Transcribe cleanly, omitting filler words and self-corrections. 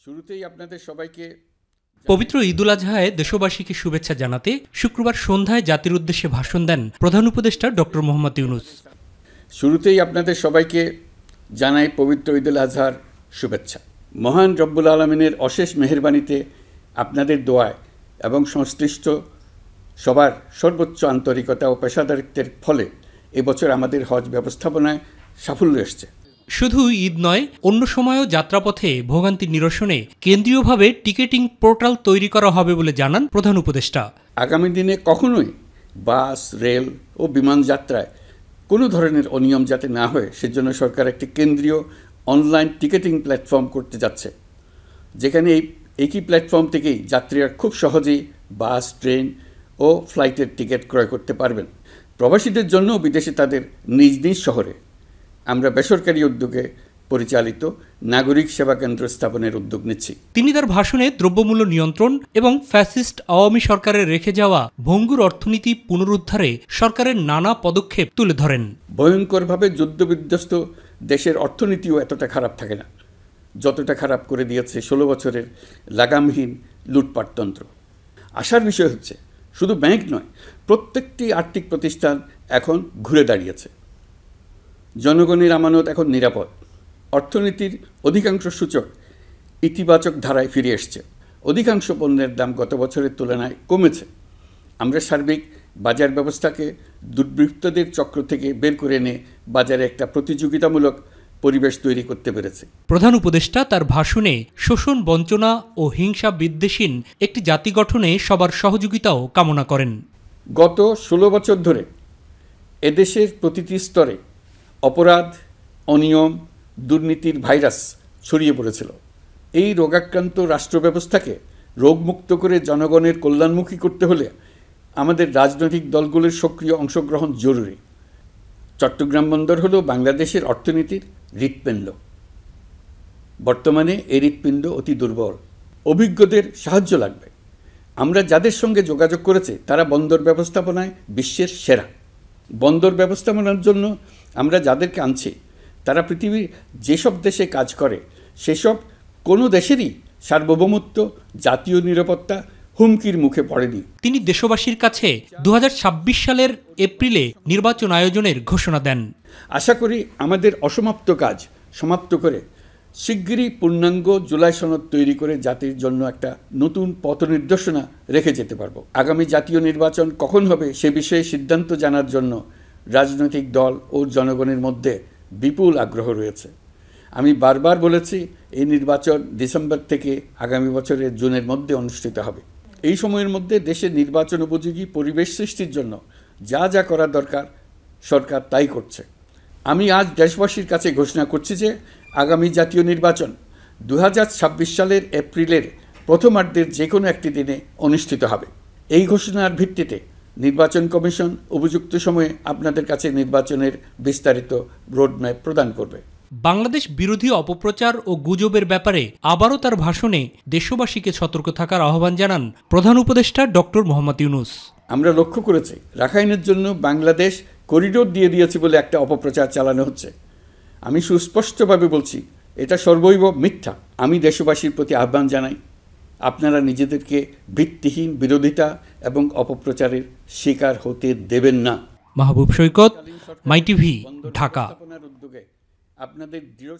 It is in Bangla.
শুরুতেই আপনাদের সবাইকে পবিত্র ঈদুল আজহায় দেশবাসীকে শুভেচ্ছা জানাতে শুক্রবার সন্ধ্যায় জাতির উদ্দেশ্যে ভাষণ দেন প্রধান উপদেষ্টা ডক্টর মোহাম্মদ ইউনূস। শুরুতেই আপনাদের সবাইকে জানাই পবিত্র ঈদুল আজহার শুভেচ্ছা। মহান রব্বুল আলমিনের অশেষ মেহেরবানিতে আপনাদের দোয়ায় এবং সংশ্লিষ্ট সবার সর্বোচ্চ আন্তরিকতা ও পেশাদারিত্বের ফলে এবছর আমাদের হজ ব্যবস্থাপনায় সাফল্য এসছে। শুধু ঈদ নয়, অন্য সময়ও যাত্রাপথে ভোগান্তি নিরসনে কেন্দ্রীয়ভাবে টিকেটিং পোর্টাল তৈরি করা হবে বলে জানান প্রধান উপদেষ্টা। আগামী দিনে কখনোই বাস, রেল ও বিমান যাত্রায় কোনো ধরনের অনিয়ম যাতে না হয় সেজন্য সরকার একটি কেন্দ্রীয় অনলাইন টিকেটিং প্ল্যাটফর্ম করতে যাচ্ছে, যেখানে এই একই প্ল্যাটফর্ম থেকেই যাত্রীরা খুব সহজেই বাস, ট্রেন ও ফ্লাইটের টিকিট ক্রয় করতে পারবেন। প্রবাসীদের জন্য বিদেশে তাদের নিজ নিজ শহরে আমরা বেসরকারি উদ্যোগে পরিচালিত নাগরিক সেবা কেন্দ্র স্থাপনের উদ্যোগ নিচ্ছি। তিনি তার ভাষণে দ্রব্যমূল্য নিয়ন্ত্রণ এবং ফ্যাসিস্ট আওয়ামী সরকারের রেখে যাওয়া ভঙ্গুর অর্থনীতি পুনরুদ্ধারে সরকারের নানা পদক্ষেপ তুলে ধরেন। ভয়ঙ্করভাবে যুদ্ধবিধ্বস্ত দেশের অর্থনীতিও এতটা খারাপ থাকে না যতটা খারাপ করে দিয়েছে 16 বছরের লাগামহীন লুটপাটতন্ত্র। আশার বিষয় হচ্ছে শুধু ব্যাংক নয়, প্রত্যেকটি আর্থিক প্রতিষ্ঠান এখন ঘুরে দাঁড়িয়েছে। জনগণের আমানত এখন নিরাপদ। অর্থনীতির অধিকাংশ সূচক ইতিবাচক ধারায় ফিরে এসছে। অধিকাংশ পণ্যের দাম গত বছরের তুলনায় কমেছে। আমরা সার্বিক বাজার ব্যবস্থাকে দুর্বৃত্তদের চক্র থেকে বের করে এনে বাজারে একটা প্রতিযোগিতামূলক পরিবেশ তৈরি করতে পেরেছে। প্রধান উপদেষ্টা তার ভাষণে শোষণ, বঞ্চনা ও হিংসা বিদ্বেষহীন একটি জাতি গঠনে সবার সহযোগিতাও কামনা করেন। গত 16 বছর ধরে এদেশের প্রতিটি স্তরে অপরাধ, অনিয়ম, দুর্নীতির ভাইরাস ছড়িয়ে পড়েছিল। এই রোগাক্রান্ত রাষ্ট্র ব্যবস্থাকে রোগমুক্ত করে জনগণের কল্যাণমুখী করতে হলে আমাদের রাজনৈতিক দলগুলোর সক্রিয় অংশগ্রহণ জরুরি। চট্টগ্রাম বন্দর হলো বাংলাদেশের অর্থনীতির হৃৎপিণ্ড। বর্তমানে এই হৃৎপিণ্ড অতি দুর্বল। অভিজ্ঞদের সাহায্য লাগবে। আমরা যাদের সঙ্গে যোগাযোগ করেছি তারা বন্দর ব্যবস্থাপনায় বিশ্বের সেরা। বন্দর ব্যবস্থাপনার জন্য আমরা যাদেরকে আনছি তারা পৃথিবীর যেসব দেশে কাজ করে সেসব কোনো দেশেরই সার্বভৌমত্ব, জাতীয় নিরাপত্তা হুমকির মুখে পড়েনি। তিনি দেশবাসীর কাছে 2026 সালের এপ্রিলে নির্বাচন আয়োজনের ঘোষণা দেন। আশা করি আমাদের অসমাপ্ত কাজ সমাপ্ত করে শিগগিরই পূর্ণাঙ্গ জুলাই সনদ তৈরি করে জাতির জন্য একটা নতুন পথ নির্দেশনা রেখে যেতে পারব। আগামী জাতীয় নির্বাচন কখন হবে সে বিষয়ে সিদ্ধান্ত জানার জন্য রাজনৈতিক দল ও জনগণের মধ্যে বিপুল আগ্রহ রয়েছে। আমি বারবার বলেছি এই নির্বাচন ডিসেম্বর থেকে আগামী বছরের জুনের মধ্যে অনুষ্ঠিত হবে। এই সময়ের মধ্যে দেশের নির্বাচন উপযোগী পরিবেশ সৃষ্টির জন্য যা যা করা দরকার সরকার তাই করছে। আমি আজ দেশবাসীর কাছে ঘোষণা করছি যে আগামী জাতীয় নির্বাচন 2026 সালের এপ্রিলের প্রথমার্ধের যে কোনো একটি দিনে অনুষ্ঠিত হবে। এই ঘোষণার ভিত্তিতে নির্বাচন কমিশন উপযুক্ত সময়ে আপনাদের কাছে নির্বাচনের বিস্তারিত রোডম্যাপ প্রদান করবে। বাংলাদেশ বিরোধী অপপ্রচার ও গুজবের ব্যাপারে আবারও তার ভাষণে দেশবাসীকে সতর্ক থাকার আহ্বান জানান প্রধান উপদেষ্টা ডক্টর মোহাম্মদ ইউনূস। আমরা লক্ষ্য করেছি রাখাইনের জন্য বাংলাদেশ করিডোর দিয়ে দিয়েছে বলে একটা অপপ্রচার চালানো হচ্ছে। আমি সুস্পষ্টভাবে বলছি এটা সর্বৈব মিথ্যা। আমি দেশবাসীর প্রতি আহ্বান জানাই আপনারা নিজেদেরকে ভিত্তিহীন বিরোধিতা এবং অপপ্রচারের শিকার হতে দেবেন না। মাহবুব সৈকত, মাই টিভি, ঢাকা। আপনাদের দৃঢ়